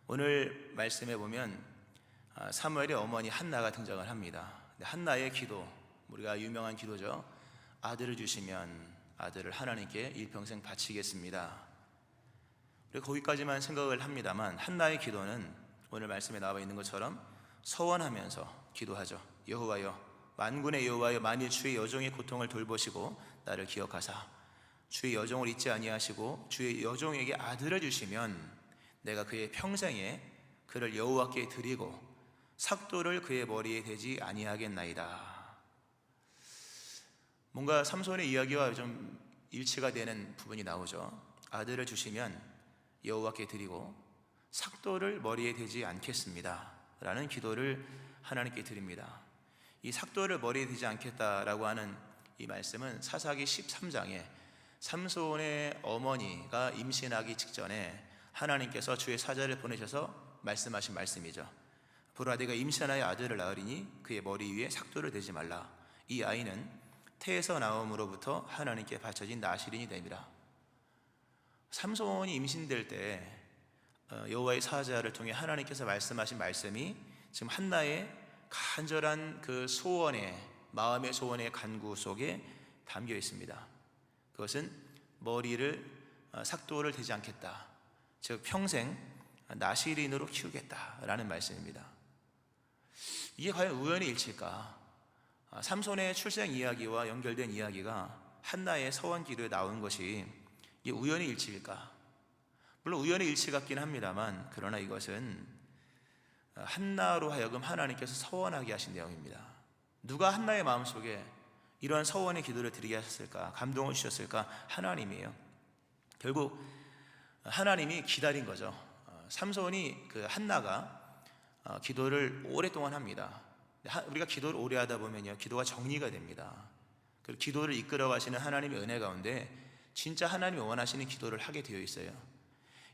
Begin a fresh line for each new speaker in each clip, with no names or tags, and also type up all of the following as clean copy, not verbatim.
오늘 말씀에 보면 사무엘의 어머니 한나가 등장을 합니다. 한나의 기도, 우리가 유명한 기도죠. 아들을 주시면 아들을 하나님께 일평생 바치겠습니다. 우리가 거기까지만 생각을 합니다만, 한나의 기도는 오늘 말씀에 나와 있는 것처럼 서원하면서 기도하죠. 여호와여, 만군의 여호와여, 만일 주의 여종의 고통을 돌보시고 나를 기억하사 주의 여종을 잊지 아니하시고 주의 여종에게 아들을 주시면 내가 그의 평생에 그를 여호와께 드리고 삭도를 그의 머리에 대지 아니하겠나이다. 뭔가 삼손의 이야기와 좀 일치가 되는 부분이 나오죠. 아들을 주시면 여호와께 드리고 삭도를 머리에 대지 않겠습니다 라는 기도를 하나님께 드립니다. 이 삭도를 머리에 대지 않겠다라고 하는 이 말씀은 사사기 13장에 삼손의 어머니가 임신하기 직전에 하나님께서 주의 사자를 보내셔서 말씀하신 말씀이죠. 보라, 네가 임신하여 아들을 낳으리니 그의 머리 위에 삭도를 대지 말라. 이 아이는 태에서 나옴으로부터 하나님께 바쳐진 나실인이 됨이라. 삼손이 임신될 때 여호와의 사자를 통해 하나님께서 말씀하신 말씀이 지금 한나의 간절한 그 소원의, 마음의 소원의 간구 속에 담겨 있습니다. 그것은 머리를 삭도를 대지 않겠다, 즉 평생 나실인으로 키우겠다라는 말씀입니다. 이게 과연 우연의 일치일까? 삼손의 출생 이야기와 연결된 이야기가 한나의 서원 기도에 나온 것이 이게 우연의 일치일까? 물론 우연의 일치 같긴 합니다만, 그러나 이것은 한나로 하여금 하나님께서 서원하게 하신 내용입니다. 누가 한나의 마음속에 이러한 서원의 기도를 드리게 하셨을까? 감동을 주셨을까? 하나님이에요. 결국 하나님이 기다린 거죠. 삼손이, 그 한나가 기도를 오랫동안 합니다. 우리가 기도를 오래 하다 보면요, 기도가 정리가 됩니다. 그리고 기도를 이끌어 가시는 하나님의 은혜 가운데 진짜 하나님이 원하시는 기도를 하게 되어 있어요.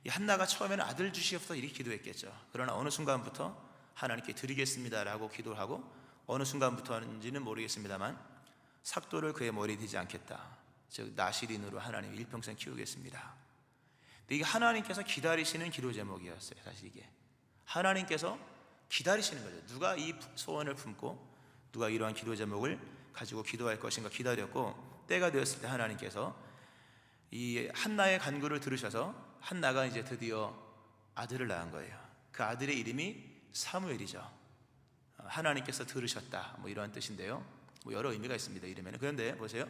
이 한나가 처음에는 아들 주시옵소서 이렇게 기도했겠죠. 그러나 어느 순간부터 하나님께 드리겠습니다라고 기도하고, 어느 순간부터인지는 모르겠습니다만 삭도를 그의 머리에 대지 않겠다, 즉 나실인으로 하나님 일평생 키우겠습니다. 근데 이게 하나님께서 기다리시는 기도 제목이었어요. 사실 이게 하나님께서 기다리시는 거죠. 누가 이 소원을 품고 누가 이러한 기도 제목을 가지고 기도할 것인가 기다렸고, 때가 되었을 때 하나님께서 이 한나의 간구를 들으셔서 한나가 이제 드디어 아들을 낳은 거예요. 그 아들의 이름이 사무엘이죠. 하나님께서 들으셨다, 뭐 이런 뜻인데요. 뭐 여러 의미가 있습니다, 이름에는. 그런데 보세요,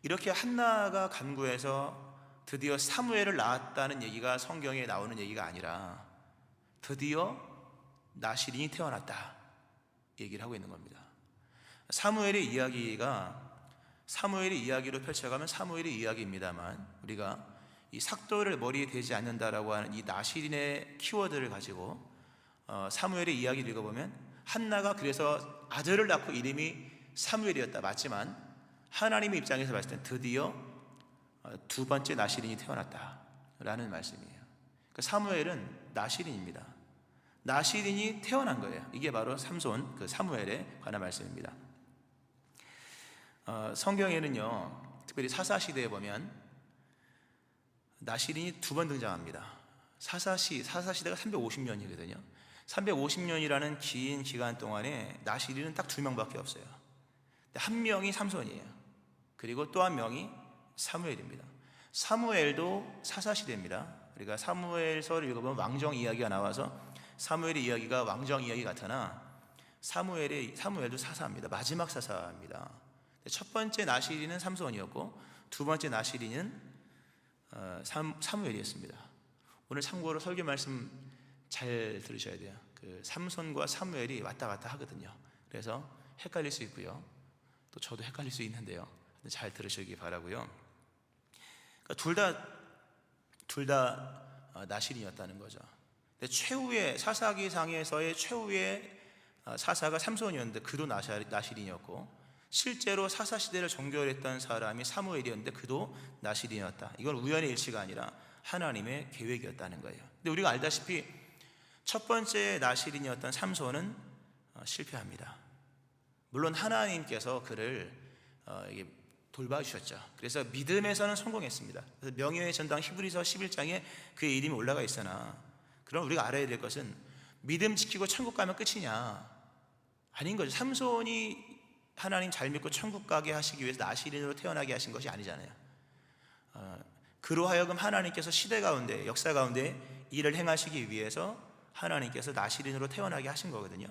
이렇게 한나가 간구해서 드디어 사무엘을 낳았다는 얘기가 성경에 나오는 얘기가 아니라 드디어 나실인이 태어났다 얘기를 하고 있는 겁니다. 사무엘의 이야기로 펼쳐가면 사무엘의 이야기입니다만, 우리가 이 삭도를 머리에 대지 않는다라고 하는 이 나실인의 키워드를 가지고 사무엘의 이야기를 읽어보면, 한나가 그래서 아들을 낳고 이름이 사무엘이었다, 맞지만 하나님의 입장에서 봤을 때 드디어 두 번째 나실인이 태어났다라는 말씀이에요. 그러니까 사무엘은 나실인입니다. 나실인이 태어난 거예요. 이게 바로 삼손, 그 사무엘에 관한 말씀입니다. 성경에는요, 특별히 사사시대에 보면 나실인이 두 번 등장합니다. 사사시대가 350년이거든요. 350년이라는 긴 기간 동안에 나실인은 딱 두 명밖에 없어요. 한 명이 삼손이에요. 그리고 또 한 명이 사무엘입니다. 사무엘도 사사시대입니다. 우리가 사무엘서를 읽어보면 왕정 이야기가 나와서 사무엘의 이야기가 왕정 이야기 같으나 사무엘도 사사입니다. 마지막 사사입니다. 첫 번째 나실인은 삼손이었고 두 번째 나실인은 사무엘이었습니다. 오늘 참고로 설교 말씀 잘 들으셔야 돼요. 그 삼손과 사무엘이 왔다 갔다 하거든요. 그래서 헷갈릴 수 있고요, 또 저도 헷갈릴 수 있는데요, 잘 들으시기 바라고요. 그러니까 둘 다 나실인이었다는 거죠. 근데 최후의 사사기상에서의 최후의 사사가 삼손이었는데 그도 나실인이었고, 실제로 사사시대를 종결했던 사람이 사무엘이었는데 그도 나실인이었다. 이건 우연의 일치가 아니라 하나님의 계획이었다는 거예요. 근데 우리가 알다시피 첫 번째 나실인이었던 삼손은 실패합니다. 물론 하나님께서 그를 돌봐주셨죠. 그래서 믿음에서는 성공했습니다. 그래서 명예의 전당 히브리서 11장에 그의 이름이 올라가 있으나 그럼 우리가 알아야 될 것은 믿음 지키고 천국 가면 끝이냐? 아닌 거죠. 삼손이 하나님 잘 믿고 천국 가게 하시기 위해서 나시린으로 태어나게 하신 것이 아니잖아요. 그로 하여금 하나님께서 시대 가운데, 역사 가운데 일을 행하시기 위해서 하나님께서 나시린으로 태어나게 하신 거거든요.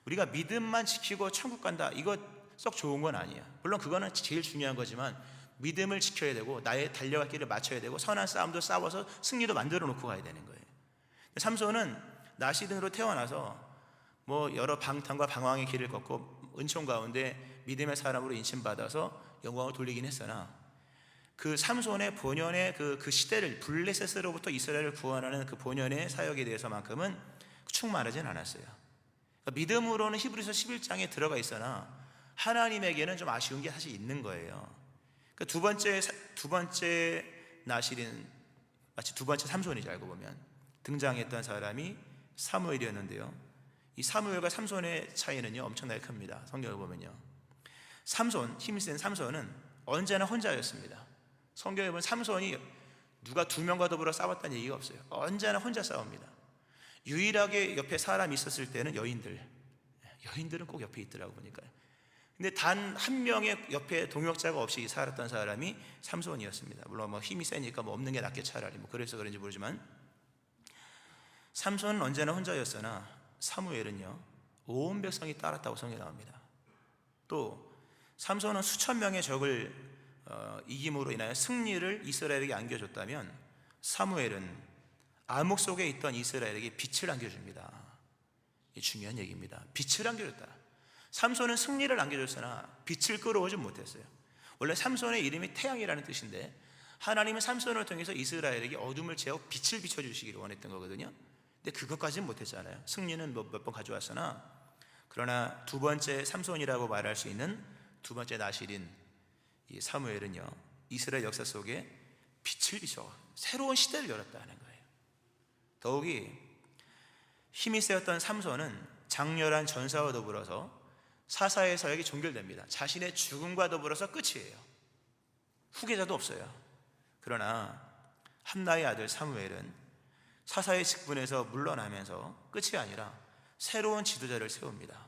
우리가 믿음만 지키고 천국 간다, 이거 썩 좋은 건 아니에요. 물론 그거는 제일 중요한 거지만 믿음을 지켜야 되고 나의 달려갈 길을 맞춰야 되고 선한 싸움도 싸워서 승리도 만들어 놓고 가야 되는 거예요. 삼손은 나시린으로 태어나서 뭐 여러 방탕과 방황의 길을 걷고 은총 가운데 믿음의 사람으로 인침받아서 영광을 돌리긴 했으나 그 삼손의 본연의 그 시대를, 블레셋으로부터 이스라엘을 구원하는 그 본연의 사역에 대해서만큼은 충만하진 않았어요. 그러니까 믿음으로는 히브리서 11장에 들어가 있으나 하나님에게는 좀 아쉬운 게 사실 있는 거예요. 그러니까 두 번째 나시린, 마치 두 번째 삼손이죠. 알고 보면 등장했던 사람이 사무엘이었는데요, 이 사무엘과 삼손의 차이는요 엄청나게 큽니다. 성경을 보면요, 힘이 센 삼손은 언제나 혼자였습니다. 성경에 보면 삼손이 누가 두 명과 더불어 싸웠다는 얘기가 없어요. 언제나 혼자 싸웁니다. 유일하게 옆에 사람이 있었을 때는 여인들은 꼭 옆에 있더라고 보니까요. 근데 단 한 명의 옆에 동역자가 없이 살았던 사람이 삼손이었습니다. 물론 뭐 힘이 세니까 뭐 없는 게 낫게 차라리 뭐 그래서 그런지 모르지만 삼손은 언제나 혼자였으나 사무엘은요 온 백성이 따랐다고 성경에 나옵니다. 또 삼손은 수천 명의 적을 이김으로 인하여 승리를 이스라엘에게 안겨줬다면 사무엘은 암흑 속에 있던 이스라엘에게 빛을 안겨줍니다. 이게 중요한 얘기입니다. 빛을 안겨줬다. 삼손은 승리를 안겨줬으나 빛을 끌어오지 못했어요. 원래 삼손의 이름이 태양이라는 뜻인데 하나님은 삼손을 통해서 이스라엘에게 어둠을 제하고 빛을 비춰주시기를 원했던 거거든요. 근데 그것까지는 못했잖아요. 승리는 몇 번 가져왔으나, 그러나 두 번째 삼손이라고 말할 수 있는 두 번째 나실인 이 사무엘은요 이스라엘 역사 속에 빛을 비춰 새로운 시대를 열었다는 거예요. 더욱이 힘이 세었던 삼손은 장렬한 전사와 더불어서 사사의 사역이 종결됩니다. 자신의 죽음과 더불어서 끝이에요. 후계자도 없어요. 그러나 한나의 아들 사무엘은 사사의 직분에서 물러나면서 끝이 아니라 새로운 지도자를 세웁니다.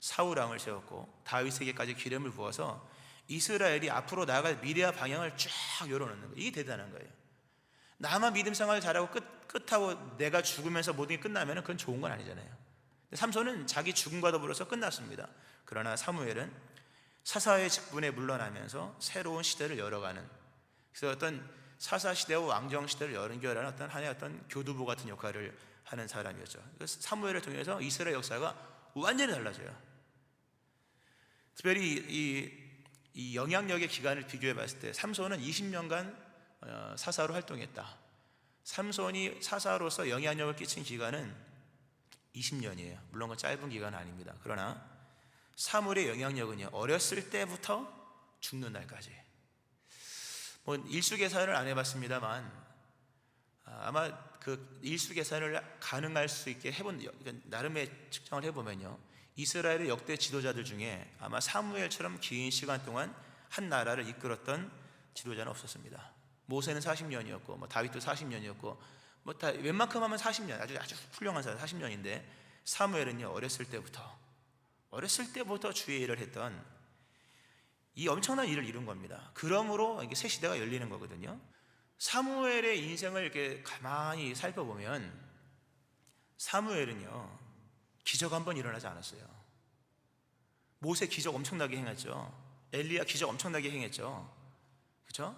사울왕을 세웠고 다윗에게까지 기름을 부어서 이스라엘이 앞으로 나아갈 미래와 방향을 쫙 열어놓는 거예요. 이게 대단한 거예요. 나만 믿음 생활을 잘하고 끝하고 내가 죽으면서 모든 게 끝나면 그건 좋은 건 아니잖아요. 삼손은 자기 죽음과 더불어서 끝났습니다. 그러나 사무엘은 사사의 직분에 물러나면서 새로운 시대를 열어가는, 그래서 어떤 사사 시대와 왕정 시대를 연결하는 어떤 하나의 어떤 교두보 같은 역할을 하는 사람이었죠. 사무엘을 통해서 이스라엘 역사가 완전히 달라져요. 특별히 이 영향력의 기간을 비교해 봤을 때 삼손은 20년간 사사로 활동했다. 삼손이 사사로서 영향력을 끼친 기간은 20년이에요. 물론 그 짧은 기간은 아닙니다. 그러나 사무엘의 영향력은요 어렸을 때부터 죽는 날까지. 뭐 일수 계산을 안 해봤습니다만 아마 그 일수 계산을 가능할 수 있게 해본 나름의 측정을 해보면요 이스라엘의 역대 지도자들 중에 아마 사무엘처럼 긴 시간 동안 한 나라를 이끌었던 지도자는 없었습니다. 모세는 40년이었고 뭐 다윗도 40년이었고 뭐 다 웬만큼 하면 40년, 아주 훌륭한 사람 40년인데 사무엘은요 어렸을 때부터 주의 일을 했던 이 엄청난 일을 이룬 겁니다. 그러므로 이게 새 시대가 열리는 거거든요. 사무엘의 인생을 이렇게 가만히 살펴보면 사무엘은요 기적 한 번 일어나지 않았어요. 모세 기적 엄청나게 행했죠. 엘리야 기적 엄청나게 행했죠. 그렇죠?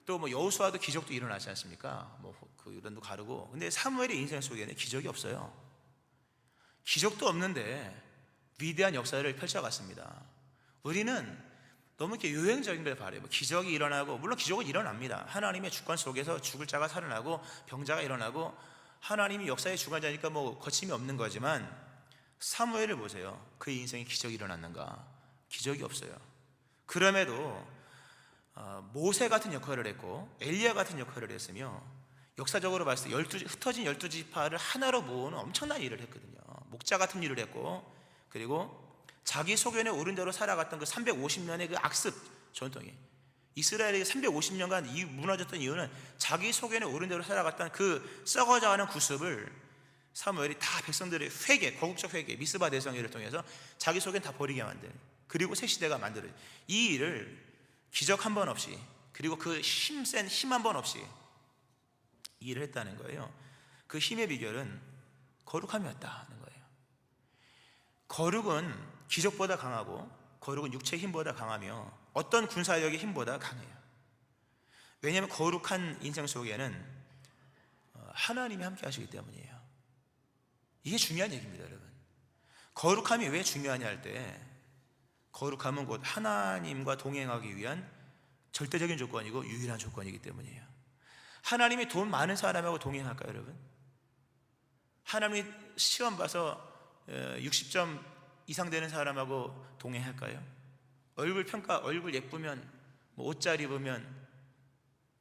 또 뭐 여호수아도 기적도 일어나지 않습니까? 뭐 그 이런도 가르고. 근데 사무엘의 인생 속에는 기적이 없어요. 기적도 없는데 위대한 역사를 펼쳐갔습니다. 우리는 너무 이렇게 유행적인 걸 바라요. 뭐 기적이 일어나고, 물론 기적은 일어납니다. 하나님의 주권 속에서 죽을 자가 살아나고 병자가 일어나고 하나님이 역사의 주관자니까 뭐 거침이 없는 거지만 사무엘을 보세요. 그의 인생에 기적이 일어났는가? 기적이 없어요. 그럼에도 모세 같은 역할을 했고 엘리야 같은 역할을 했으며 역사적으로 봤을 때 흩어진 12지파를 하나로 모으는 엄청난 일을 했거든요. 목자 같은 일을 했고, 그리고 자기 소견에 오른 대로 살아갔던 그 350년의 그 악습 전통이 이스라엘이 350년간 무너졌던 이유는 자기 속에는 옳은 대로 살아갔던 그 썩어져가는 구습을 사무엘이 다 백성들의 회개, 거국적 회개, 미스바 대성회를 통해서 자기 속엔 다 버리게 만든, 그리고 새 시대가 만들어진 이 일을 기적 한 번 없이, 그리고 그 힘센 힘 한 번 없이 이 일을 했다는 거예요. 그 힘의 비결은 거룩함이었다는 거예요. 거룩은 기적보다 강하고, 거룩은 육체의 힘보다 강하며 어떤 군사력의 힘보다 강해요. 왜냐하면 거룩한 인생 속에는 하나님이 함께 하시기 때문이에요. 이게 중요한 얘기입니다, 여러분. 거룩함이 왜 중요하냐 할 때, 거룩함은 곧 하나님과 동행하기 위한 절대적인 조건이고 유일한 조건이기 때문이에요. 하나님이 돈 많은 사람하고 동행할까요, 여러분? 하나님이 시험 봐서 60점 이상 되는 사람하고 동행할까요? 얼굴 평가, 얼굴 예쁘면, 옷 잘 입으면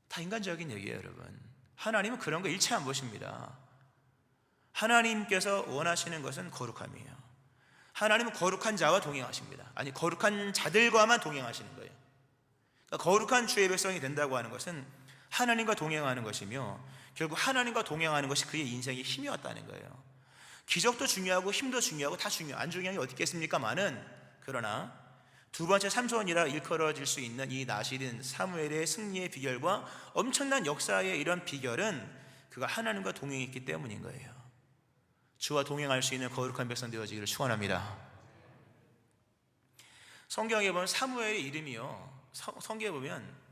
다 인간적인 얘기예요, 여러분. 하나님은 그런 거 일체 안 보십니다. 하나님께서 원하시는 것은 거룩함이에요. 하나님은 거룩한 자와 동행하십니다. 아니, 거룩한 자들과만 동행하시는 거예요. 그러니까 거룩한 주의 백성이 된다고 하는 것은 하나님과 동행하는 것이며, 결국 하나님과 동행하는 것이 그의 인생의 힘이었다는 거예요. 기적도 중요하고 힘도 중요하고 다 중요해요. 안 중요한 게 어디 있겠습니까마는, 그러나 두 번째 삼손이라 일컬어질 수 있는 이 나실인 사무엘의 승리의 비결과 엄청난 역사의 이런 비결은 그가 하나님과 동행했기 때문인 거예요. 주와 동행할 수 있는 거룩한 백성 되어지기를 축원합니다. 성경에 보면 사무엘의 이름이요, 성경에 보면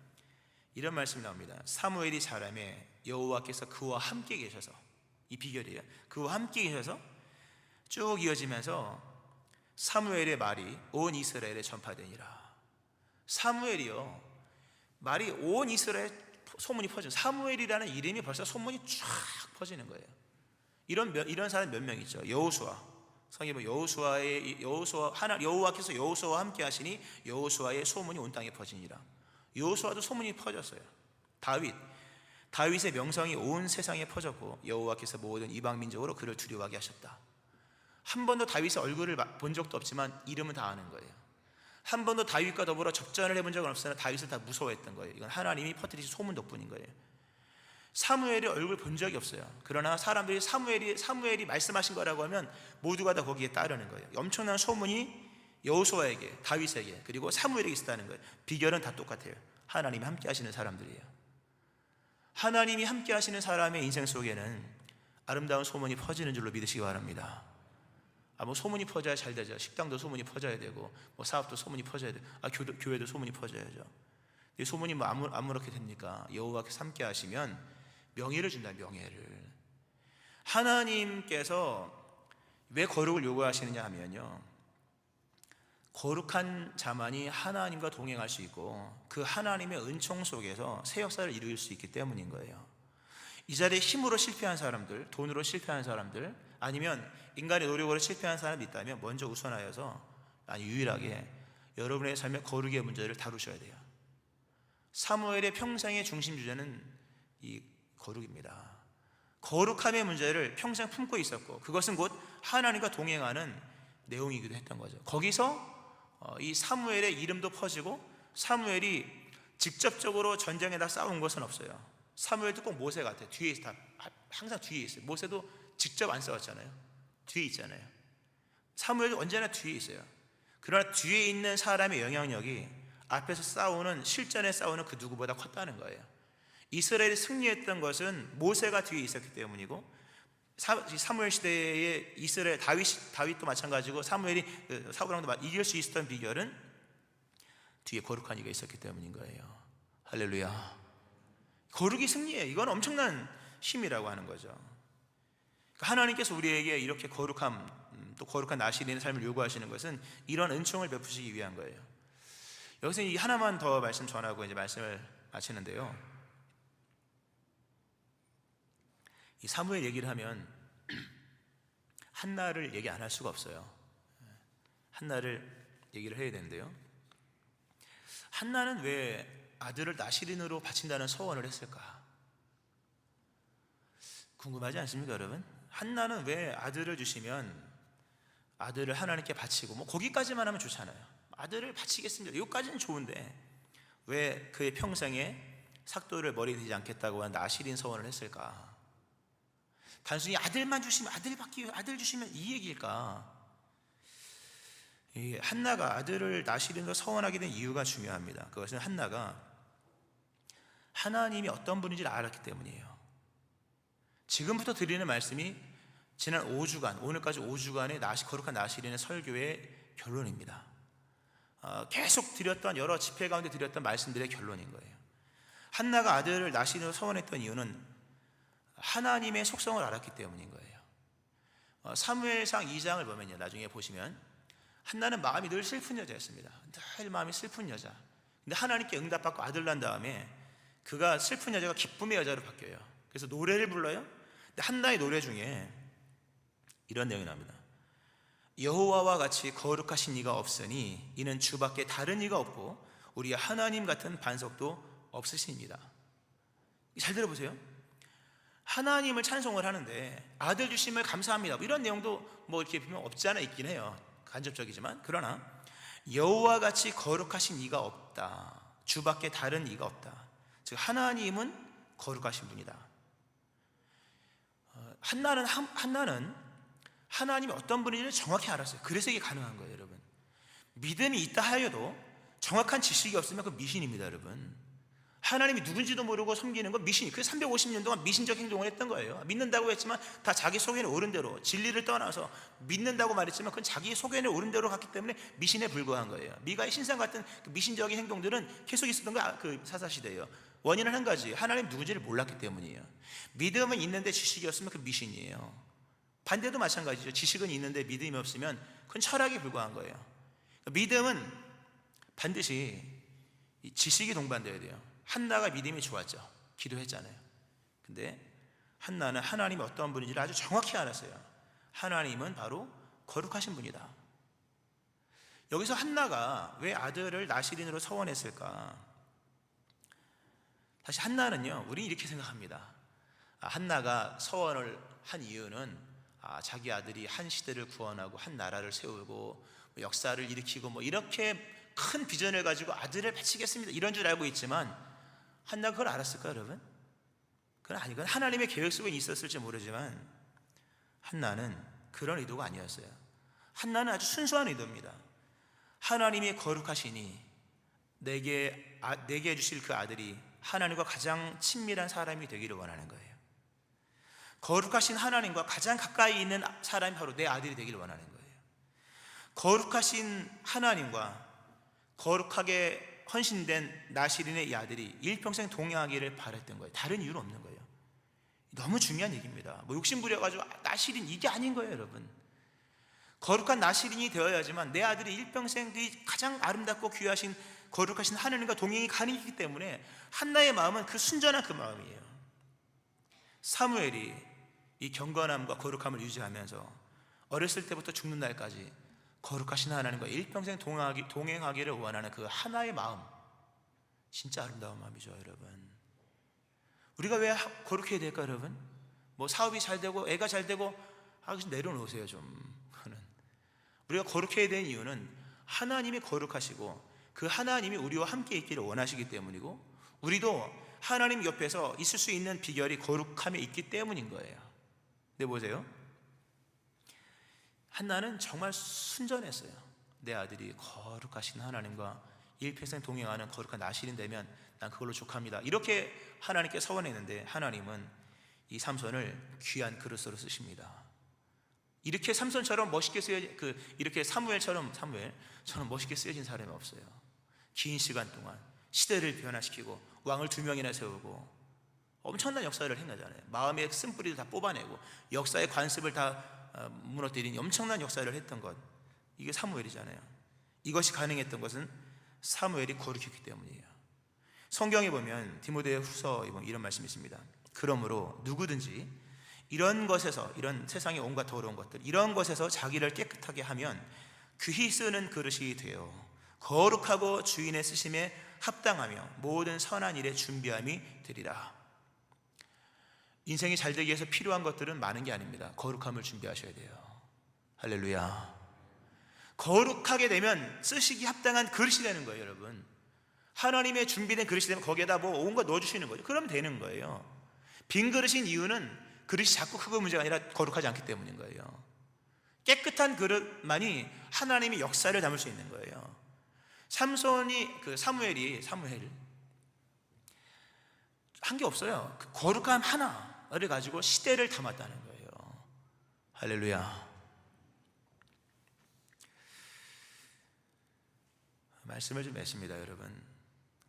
이런 말씀이 나옵니다. 사무엘이 사람에 여호와께서 그와 함께 계셔서, 이 비결이에요. 그와 함께 계셔서 쭉 이어지면서 사무엘의 말이 온 이스라엘에 전파되니라. 사무엘이요, 말이 온 이스라엘에 소문이 퍼져. 사무엘이라는 이름이 벌써 소문이 쫙 퍼지는 거예요. 이런 사람 몇 명 있죠. 여호수아, 성경에 보면 여호와께서 여호수아와 함께 하시니 여호수아의 소문이 온 땅에 퍼지니라. 여호수아도 소문이 퍼졌어요. 다윗의 명성이 온 세상에 퍼졌고 여호와께서 모든 이방 민족으로 그를 두려워하게 하셨다. 한 번도 다윗의 얼굴을 본 적도 없지만 이름은 다 아는 거예요. 한 번도 다윗과 더불어 접전을 해본 적은 없으나 다윗을 다 무서워했던 거예요. 이건 하나님이 퍼뜨리신 소문 덕분인 거예요. 사무엘의 얼굴 본 적이 없어요. 그러나 사람들이 사무엘이 말씀하신 거라고 하면 모두가 다 거기에 따르는 거예요. 엄청난 소문이 여호수아에게, 다윗에게, 그리고 사무엘에게 있었다는 거예요. 비결은 다 똑같아요. 하나님이 함께 하시는 사람들이에요. 하나님이 함께 하시는 사람의 인생 속에는 아름다운 소문이 퍼지는 줄로 믿으시기 바랍니다. 소문이 퍼져야 잘 되죠. 식당도 소문이 퍼져야 되고, 사업도 소문이 퍼져야 되고, 교회도 소문이 퍼져야죠. 이 소문이 아무렇게 됩니까? 여호와께서 함께 하시면 명예를 준다, 명예를. 하나님께서 왜 거룩을 요구하시느냐 하면요, 거룩한 자만이 하나님과 동행할 수 있고 그 하나님의 은총 속에서 새 역사를 이루길 수 있기 때문인 거예요. 이 자리에 힘으로 실패한 사람들, 돈으로 실패한 사람들, 아니면 인간의 노력으로 실패한 사람이 있다면 먼저 우선하여서, 유일하게 여러분의 삶의 거룩의 문제를 다루셔야 돼요. 사무엘의 평생의 중심 주제는 이 거룩입니다. 거룩함의 문제를 평생 품고 있었고, 그것은 곧 하나님과 동행하는 내용이기도 했던 거죠. 거기서 이 사무엘의 이름도 퍼지고, 사무엘이 직접적으로 전쟁에다 싸운 것은 없어요. 사무엘도 꼭 모세 같아요. 항상 뒤에 있어요. 모세도 직접 안 싸웠잖아요. 뒤에 있잖아요. 사무엘도 언제나 뒤에 있어요. 그러나 뒤에 있는 사람의 영향력이 앞에서 실전에 싸우는 그 누구보다 컸다는 거예요. 이스라엘이 승리했던 것은 모세가 뒤에 있었기 때문이고, 사무엘 시대의 이스라엘 다윗도 마찬가지고 사무엘이 사울왕도 이길 수 있었던 비결은 뒤에 거룩한 이가 있었기 때문인 거예요. 할렐루야. 거룩이 승리예요. 이건 엄청난 힘이라고 하는 거죠. 하나님께서 우리에게 이렇게 거룩함, 또 거룩한 나실인 삶을 요구하시는 것은 이런 은총을 베푸시기 위한 거예요. 여기서 이 하나만 더 말씀 전하고 이제 말씀을 마치는데요, 이 사무엘 얘기를 하면 한나를 얘기 안 할 수가 없어요. 한나를 얘기를 해야 되는데요, 한나는 왜 아들을 나실인으로 바친다는 서원을 했을까? 궁금하지 않습니까, 여러분? 한나는 왜 아들을 주시면 아들을 하나님께 바치고, 거기까지만 하면 좋잖아요. 아들을 바치겠습니다. 여기까지는 좋은데 왜 그의 평생에 삭도를 머리에 대지 않겠다고 한 나실인 서원을 했을까? 단순히 아들만 주시면, 아들 주시면 이 얘기일까? 이 한나가 아들을 나실인으로 서원하게 된 이유가 중요합니다. 그것은 한나가 하나님이 어떤 분인지를 알았기 때문이에요. 지금부터 드리는 말씀이 지난 5주간, 오늘까지 5주간의 거룩한 나실인의 설교의 결론입니다. 계속 드렸던 여러 집회 가운데 드렸던 말씀들의 결론인 거예요. 한나가 아들을 나실인으로 서원했던 이유는 하나님의 속성을 알았기 때문인 거예요. 사무엘상 2장을 보면요, 나중에 보시면 한나는 마음이 늘 슬픈 여자였습니다. 늘 마음이 슬픈 여자. 근데 하나님께 응답받고 아들 난 다음에 그가 슬픈 여자가 기쁨의 여자로 바뀌어요. 그래서 노래를 불러요. 근데 한나의 노래 중에 이런 내용이 나옵니다. 여호와와 같이 거룩하신 이가 없으니 이는 주밖에 다른 이가 없고 우리 하나님 같은 반석도 없으십니다. 잘 들어보세요. 하나님을 찬송을 하는데 아들 주심을 감사합니다, 이런 내용도 뭐 이렇게 보면 없지 않아 있긴 해요. 간접적이지만. 그러나 여호와 같이 거룩하신 이가 없다, 주밖에 다른 이가 없다. 즉 하나님은 거룩하신 분이다. 한나는 하나님이 어떤 분인지를 정확히 알았어요. 그래서 이게 가능한 거예요, 여러분. 믿음이 있다 하여도 정확한 지식이 없으면 그 미신입니다, 여러분. 하나님이 누군지도 모르고 섬기는 건 미신. 그래서 350년 동안 미신적 행동을 했던 거예요. 믿는다고 했지만 다 자기 속에는 옳은 대로, 진리를 떠나서 믿는다고 말했지만 그건 자기 속에는 옳은 대로 갔기 때문에 미신에 불과한 거예요. 미가의 신상 같은 그 미신적인 행동들은 계속 있었던 게 그 사사시대예요. 원인은 한 가지, 하나님 누군지를 몰랐기 때문이에요. 믿음은 있는데 지식이 없으면 그 미신이에요. 반대도 마찬가지죠. 지식은 있는데 믿음이 없으면 그건 철학에 불과한 거예요. 믿음은 반드시 지식이 동반돼야 돼요. 한나가 믿음이 좋았죠. 기도했잖아요. 근데 한나는 하나님이 어떤 분인지를 아주 정확히 알았어요. 하나님은 바로 거룩하신 분이다. 여기서 한나가 왜 아들을 나실인으로 서원했을까? 사실 한나는요, 우리 이렇게 생각합니다. 한나가 서원을 한 이유는 자기 아들이 한 시대를 구원하고 한 나라를 세우고 역사를 일으키고 뭐 이렇게 큰 비전을 가지고 아들을 바치겠습니다, 이런 줄 알고 있지만 한나가 그걸 알았을까요, 여러분? 그건 아니고 하나님의 계획 속에 있었을지 모르지만 한나는 그런 의도가 아니었어요. 한나는 아주 순수한 의도입니다. 하나님이 거룩하시니 내게 주실 그 아들이 하나님과 가장 친밀한 사람이 되기를 원하는 거예요. 거룩하신 하나님과 가장 가까이 있는 사람이 바로 내 아들이 되기를 원하는 거예요. 거룩하신 하나님과 거룩하게 헌신된 나실인의 이 아들이 일평생 동행하기를 바랬던 거예요. 다른 이유는 없는 거예요. 너무 중요한 얘기입니다. 뭐 욕심 부려가지고 나실인 이게 아닌 거예요, 여러분. 거룩한 나실인이 되어야지만 내 아들이 일평생 가장 아름답고 귀하신 거룩하신 하나님과 동행이 가능하기 때문에 한나의 마음은 그 순전한 그 마음이에요. 사무엘이 이 경건함과 거룩함을 유지하면서 어렸을 때부터 죽는 날까지 거룩하신 하나님과 일평생 동행하기를 원하는 그 하나의 마음, 진짜 아름다운 마음이죠, 여러분. 우리가 왜 거룩해야 될까, 여러분? 뭐 사업이 잘 되고 애가 잘 되고 내려놓으세요, 좀. 우리가 거룩해야 되는 이유는 하나님이 거룩하시고 그 하나님이 우리와 함께 있기를 원하시기 때문이고, 우리도 하나님 옆에서 있을 수 있는 비결이 거룩함에 있기 때문인 거예요. 근데 보세요, 한나는 정말 순전했어요. 내 아들이 거룩하신 하나님과 일평생 동행하는 거룩한 나실인 되면 난 그걸로 족합니다, 이렇게 하나님께 서원했는데 하나님은 이 삼손을 귀한 그릇으로 쓰십니다. 이렇게 삼손처럼 멋있게 이렇게 사무엘처럼 멋있게 쓰여진 사람이 없어요. 긴 시간 동안 시대를 변화시키고 왕을 2명이나 세우고 엄청난 역사를 행하잖아요. 마음의 쓴뿌리도 다 뽑아내고 역사의 관습을 다 무너뜨린 엄청난 역사를 했던 것, 이게 사무엘이잖아요. 이것이 가능했던 것은 사무엘이 거룩했기 때문이에요. 성경에 보면 디모데 후서에 보면 이런 말씀이 있습니다. 그러므로 누구든지 이런 것에서, 이런 세상의 온갖 더러운 것들, 이런 것에서 자기를 깨끗하게 하면 귀히 쓰는 그릇이 되어 거룩하고 주인의 쓰심에 합당하며 모든 선한 일에 준비함이 되리라. 인생이 잘 되기 위해서 필요한 것들은 많은 게 아닙니다. 거룩함을 준비하셔야 돼요. 할렐루야. 거룩하게 되면 쓰시기 합당한 그릇이 되는 거예요, 여러분. 하나님의 준비된 그릇이 되면 거기에다 뭐 온갖 넣어주시는 거죠. 그러면 되는 거예요. 빈 그릇인 이유는 그릇이 작고 크고 문제가 아니라 거룩하지 않기 때문인 거예요. 깨끗한 그릇만이 하나님의 역사를 담을 수 있는 거예요. 사무엘 한 게 없어요. 그 거룩함 하나를 가지고 시대를 담았다는 거예요. 할렐루야. 말씀을 좀 맺습니다, 여러분.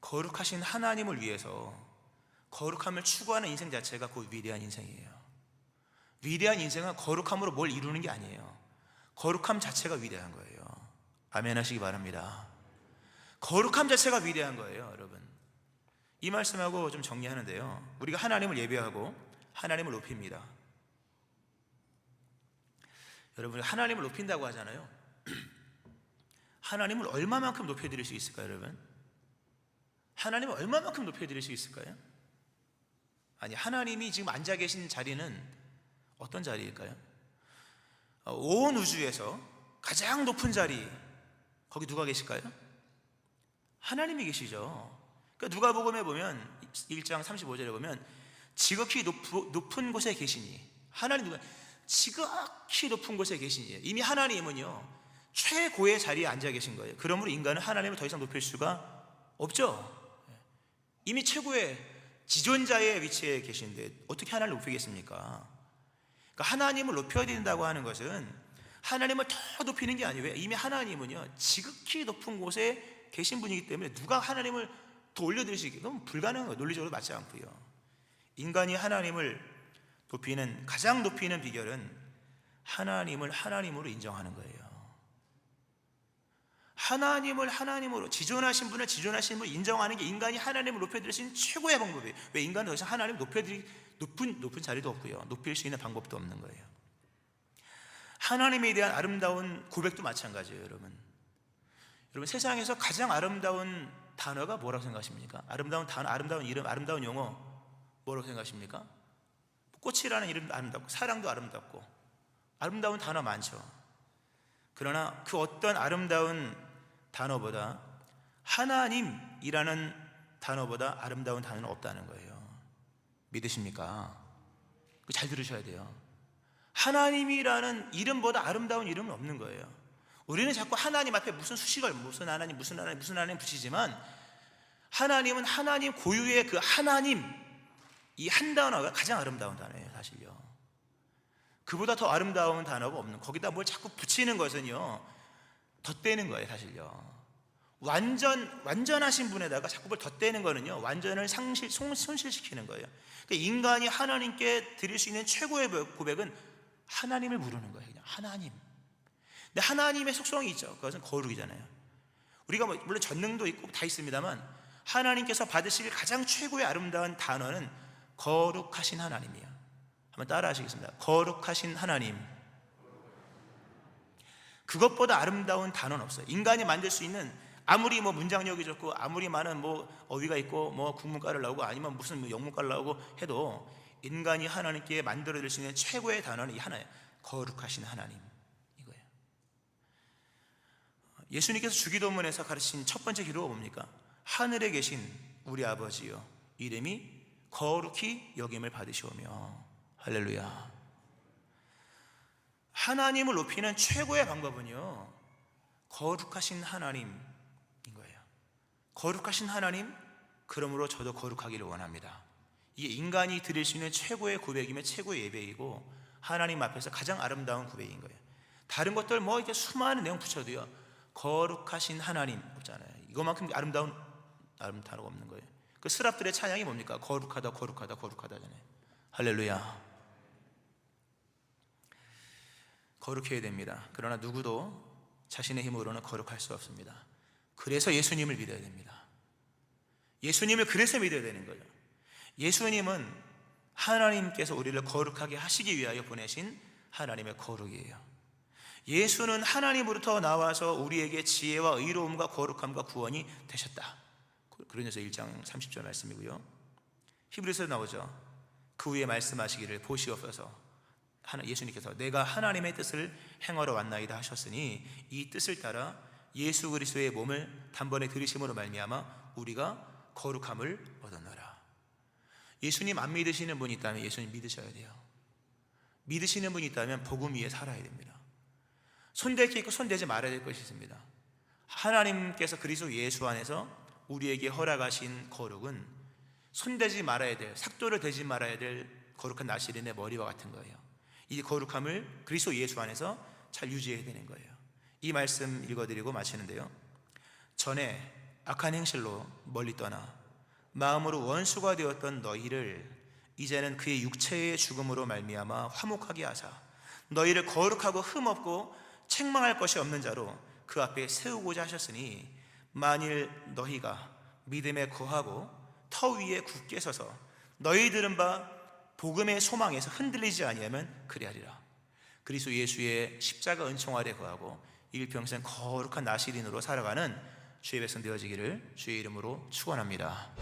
거룩하신 하나님을 위해서 거룩함을 추구하는 인생 자체가 그 위대한 인생이에요. 위대한 인생은 거룩함으로 뭘 이루는 게 아니에요. 거룩함 자체가 위대한 거예요. 아멘 하시기 바랍니다. 거룩함 자체가 위대한 거예요, 여러분. 이 말씀하고 좀 정리하는데요, 우리가 하나님을 예배하고 하나님을 높입니다. 여러분, 하나님을 높인다고 하잖아요. 하나님을 얼마만큼 높여드릴 수 있을까요, 여러분? 하나님을 얼마만큼 높여드릴 수 있을까요? 아니, 하나님이 지금 앉아 계신 자리는 어떤 자리일까요? 온 우주에서 가장 높은 자리, 거기 누가 계실까요? 하나님이 계시죠. 그러니까 누가복음에 보면 1장 35절에 보면 지극히 높은 곳에 계시니, 하나님 누가 지극히 높은 곳에 계시니, 이미 하나님은요 최고의 자리에 앉아 계신 거예요. 그러므로 인간은 하나님을 더 이상 높일 수가 없죠. 이미 최고의 지존자의 위치에 계신데 어떻게 하나님을 높이겠습니까? 그러니까 하나님을 높여야 된다고 하는 것은 하나님을 더 높이는 게 아니에요. 이미 하나님은요 지극히 높은 곳에 계신 분이기 때문에 누가 하나님을 더 올려드릴 수 있게, 너무 불가능한 거예요. 논리적으로 맞지 않고요. 인간이 하나님을 가장 높이는 비결은 하나님을 하나님으로 인정하는 거예요. 하나님을 하나님으로, 지존하신 분을 지존하신 분을 인정하는 게 인간이 하나님을 높여드릴 수 있는 최고의 방법이에요. 왜? 인간은 더 이상 하나님을 높여드릴 높은 자리도 없고요, 높일 수 있는 방법도 없는 거예요. 하나님에 대한 아름다운 고백도 마찬가지예요. 여러분 세상에서 가장 아름다운 단어가 뭐라고 생각하십니까? 아름다운 단어, 아름다운 이름, 아름다운 용어 뭐라고 생각하십니까? 꽃이라는 이름도 아름답고 사랑도 아름답고 아름다운 단어 많죠. 그러나 그 어떤 아름다운 단어보다, 하나님이라는 단어보다 아름다운 단어는 없다는 거예요. 믿으십니까? 잘 들으셔야 돼요. 하나님이라는 이름보다 아름다운 이름은 없는 거예요. 우리는 자꾸 하나님 앞에 무슨 수식을 무슨 하나님 붙이지만, 하나님은 하나님 고유의 그 하나님, 이 한 단어가 가장 아름다운 단어예요, 사실요. 그보다 더 아름다운 단어가 없는, 거기다 뭘 자꾸 붙이는 것은요 덧대는 거예요, 사실요. 완전하신 분에다가 자꾸 뭘 덧대는 거는요 완전을 손실시키는 거예요. 그러니까 인간이 하나님께 드릴 수 있는 최고의 고백은 하나님을 부르는 거예요. 그냥 하나님. 근데 하나님의 속성이 있죠. 그것은 거룩이잖아요. 우리가 물론 전능도 있고 다 있습니다만, 하나님께서 받으실 가장 최고의 아름다운 단어는 거룩하신 하나님이에요. 한번 따라 하시겠습니다. 거룩하신 하나님. 그것보다 아름다운 단어는 없어요. 인간이 만들 수 있는, 아무리 문장력이 좋고 아무리 많은 어휘가 있고 국문과를 나오고 아니면 무슨 영문과를 나오고 해도, 인간이 하나님께 만들어낼 수 있는 최고의 단어는 이 하나예요. 거룩하신 하나님, 이거예요. 예수님께서 주기도문에서 가르친 첫 번째 기도가 뭡니까? 하늘에 계신 우리 아버지여, 이름이 거룩히 여김을 받으시오며. 할렐루야. 하나님을 높이는 최고의 방법은요 거룩하신 하나님인 거예요. 거룩하신 하나님, 그러므로 저도 거룩하기를 원합니다. 이게 인간이 드릴 수 있는 최고의 고백이며 최고의 예배이고, 하나님 앞에서 가장 아름다운 고백인 거예요. 다른 것들 이렇게 수많은 내용 붙여도요 거룩하신 하나님 없잖아요. 이것만큼 아름다운 단어가 없는 거예요. 그 스랍들의 찬양이 뭡니까? 거룩하다 거룩하다 거룩하다잖아요. 할렐루야. 거룩해야 됩니다. 그러나 누구도 자신의 힘으로는 거룩할 수 없습니다. 그래서 예수님을 믿어야 됩니다. 예수님을 그래서 믿어야 되는 거예요. 예수님은 하나님께서 우리를 거룩하게 하시기 위하여 보내신 하나님의 거룩이에요. 예수는 하나님으로부터 나와서 우리에게 지혜와 의로움과 거룩함과 구원이 되셨다. 고린도서 1장 30절 말씀이고요. 히브리서에 나오죠. 그 후에 말씀하시기를 보시옵소서, 예수님께서 내가 하나님의 뜻을 행하러 왔나이다 하셨으니, 이 뜻을 따라 예수 그리스도의 몸을 단번에 들이심으로 말미암아 우리가 거룩함을 얻었노라. 예수님 안 믿으시는 분이 있다면 예수님 믿으셔야 돼요. 믿으시는 분이 있다면 복음 위에 살아야 됩니다. 손댈 게 있고 손대지 말아야 될 것이 있습니다. 하나님께서 그리스도 예수 안에서 우리에게 허락하신 거룩은 손대지 말아야 될, 삭도를 대지 말아야 될 거룩한 나시린의 머리와 같은 거예요. 이 거룩함을 그리스도 예수 안에서 잘 유지해야 되는 거예요. 이 말씀 읽어드리고 마치는데요, 전에 악한 행실로 멀리 떠나 마음으로 원수가 되었던 너희를 이제는 그의 육체의 죽음으로 말미암아 화목하게 하사 너희를 거룩하고 흠없고 책망할 것이 없는 자로 그 앞에 세우고자 하셨으니, 만일 너희가 믿음에 거하고 터 위에 굳게 서서 너희 들은 바 복음의 소망에서 흔들리지 아니하면 그리하리라. 그리스도 예수의 십자가 은총 아래 거하고 일평생 거룩한 나시린으로 살아가는 주의 백성 되어지기를 주의 이름으로 축원합니다.